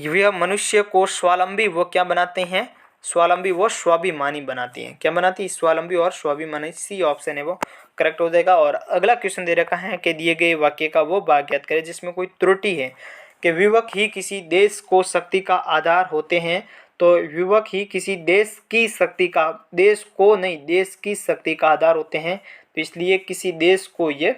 यह मनुष्य को स्वावलंबी वो क्या बनाते हैं? स्वावलंबी वो स्वाभिमानी बनाती हैं। क्या बनाती है? स्वावलंबी और स्वाभिमानी, सी ऑप्शन है वो करेक्ट हो जाएगा। और अगला क्वेश्चन दे रखा है कि दिए गए वाक्य का वो भाग ज्ञात करें जिसमें कोई त्रुटि है, कि विवेक ही किसी देश को शक्ति का आधार होते हैं। तो विवेक ही किसी देश की शक्ति का, देश को नहीं, देश की शक्ति का आधार होते हैं, तो इसलिए किसी देश को ये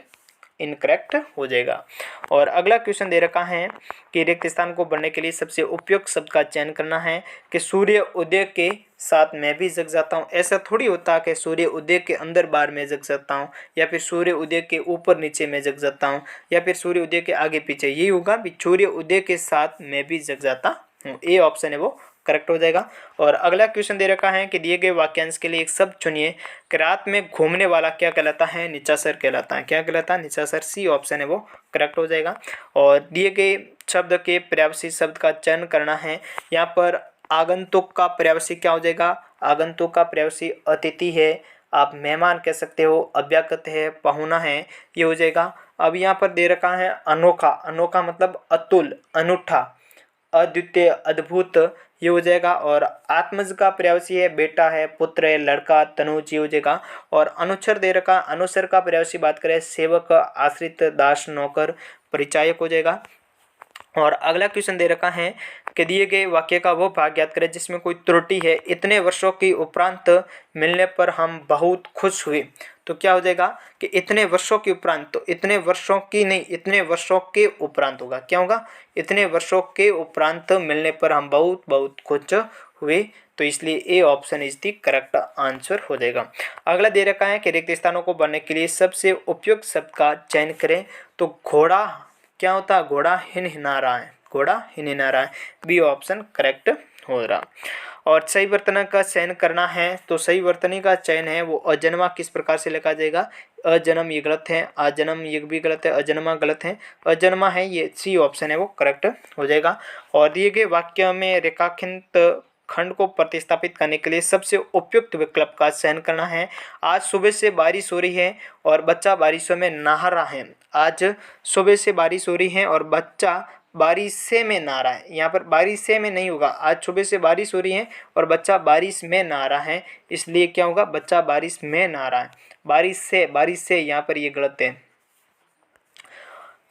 इनकरेक्ट हो जाएगा। और अगला क्वेश्चन दे रखा है कि रिक्त स्थान को भरने के लिए सबसे उपयुक्त शब्द का चयन करना है, कि सूर्य उदय के साथ मैं भी जग जाता हूँ। ऐसा थोड़ी होता कि सूर्य उदय के अंदर बाहर मैं जग सकता हूँ, या फिर सूर्य उदय के ऊपर नीचे मैं जग जाता हूँ, या फिर सूर्य उदय के आगे पीछे। यही होगा भी सूर्य उदय के साथ मैं भी जग जाता हूँ, ए ऑप्शन है वो करेक्ट हो जाएगा। और अगला क्वेश्चन दे रखा है कि दिए गए वाक्यांश के लिए एक शब्द चुनिए कि रात में घूमने वाला क्या कहलाता है? निशाचर कहलाता है। क्या कहलाता है? निशाचर, सी ऑप्शन है वो करेक्ट हो जाएगा। और दिए गए शब्द के पर्यायवाची शब्द का चयन करना है। यहाँ पर आगंतुक का पर्यायवाची क्या हो जाएगा? आगंतुक का पर्यायवाची अतिथि है, आप मेहमान कह सकते हो, अभ्यागत है, पहुना है, ये हो जाएगा। अब यहाँ पर दे रखा है अनोखा, अनोखा मतलब अतुल, अनूठा, अद्वितीय, अद्भुत, ये हो जाएगा। और आत्मज का पर्यायवाची है बेटा है, पुत्र है, लड़का, तनुज, ये हो जाएगा। और अनुचर दे रखा, अनुचर का पर्यायवाची बात करें सेवक, आश्रित, दास, नौकर, परिचायक हो जाएगा। और अगला क्वेश्चन दे रखा है कि दिए गए वाक्य का वो भाग ज्ञात करें जिसमें कोई त्रुटि है। इतने वर्षों की उपरांत मिलने पर हम बहुत खुश हुए, तो क्या हो जाएगा कि इतने वर्षों के उपरांत, तो इतने वर्षों की नहीं, इतने वर्षों के उपरांत होगा। क्या होगा? इतने वर्षों के उपरांत मिलने पर हम बहुत बहुत खुश हुए, तो इसलिए A option is the correct answer हो जाएगा। अगला दे रखा है कि रिक्त स्थानों को भरने के लिए सबसे उपयुक्त शब्द का चयन करें। तो घोड़ा क्या होता है? घोड़ा हिनहिना रहा है, घोड़ा हिनहिना रहा है, बी ऑप्शन करेक्ट हो रहा। और सही वर्तनी का चयन करना है, तो सही वर्तनी का चयन है वो अजन्मा किस प्रकार से लिखा जाएगा? अजन्म ये गलत है, अजन्म ये भी गलत है, अजन्मा गलत है, अजन्मा है, ये सी ऑप्शन है वो करेक्ट हो जाएगा। और दिए गए वाक्य में रेखांकित खंड को प्रतिस्थापित करने के लिए सबसे उपयुक्त विकल्प का चयन करना है। आज सुबह से बारिश हो रही है और बच्चा बारिशों में नहा रहा है। आज सुबह से बारिश हो रही है और बच्चा बारिश से में नहा रहा है। यहाँ पर बारिश से में नहीं होगा, आज सुबह से बारिश हो रही है और बच्चा बारिश में नहा रहा है, इसलिए क्या होगा? बच्चा बारिश में नहा रहा है। बारिश से यहाँ पर ये गलत है,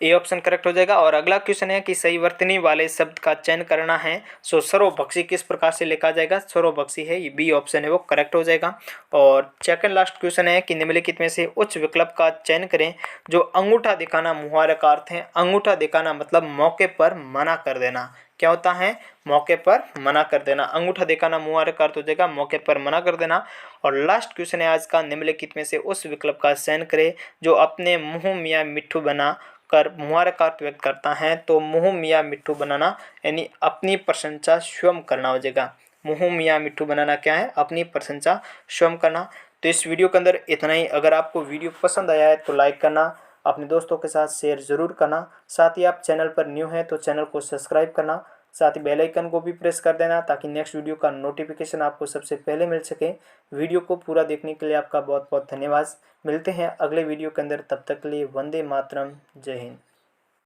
ए ऑप्शन करेक्ट हो जाएगा। और अगला क्वेश्चन है कि सही वर्तनी वाले शब्द का चयन करना है। सो सर्वभक्षी किस प्रकार से लिखा जाएगा? सर्वभक्षी है, ये बी ऑप्शन है वो करेक्ट हो जाएगा। और सेकंड लास्ट क्वेश्चन है कि निम्नलिखित में से उच्च विकल्प का चयन करें जो अंगूठा दिखाना मुहावरे का अर्थ है। अंगूठा दिखाना मतलब मौके पर मना कर देना। क्या होता है? मौके पर मना कर देना। अंगूठा दिखाना मुहावरे का अर्थ हो जाएगा मौके पर मना कर देना। और लास्ट क्वेश्चन है आज का, निम्नलिखित में से उस विकल्प का चयन करें जो अपने मुंह मियाँ मिट्ठू बना कर मुहावरे का अर्थ व्यक्त करता है। तो मुंह मियाँ मिट्ठू बनाना यानी अपनी प्रशंसा स्वयं करना हो जाएगा। मुंह मियाँ मिट्ठू बनाना क्या है? अपनी प्रशंसा स्वयं करना। तो इस वीडियो के अंदर इतना ही। अगर आपको वीडियो पसंद आया है तो लाइक करना, अपने दोस्तों के साथ शेयर ज़रूर करना। साथ ही आप चैनल पर न्यू हैं तो चैनल को सब्सक्राइब करना, साथ ही बेल आइकन को भी प्रेस कर देना ताकि नेक्स्ट वीडियो का नोटिफिकेशन आपको सबसे पहले मिल सके। वीडियो को पूरा देखने के लिए आपका बहुत बहुत धन्यवाद। मिलते हैं अगले वीडियो के अंदर, तब तक के लिए वंदे मातरम, जय हिंद।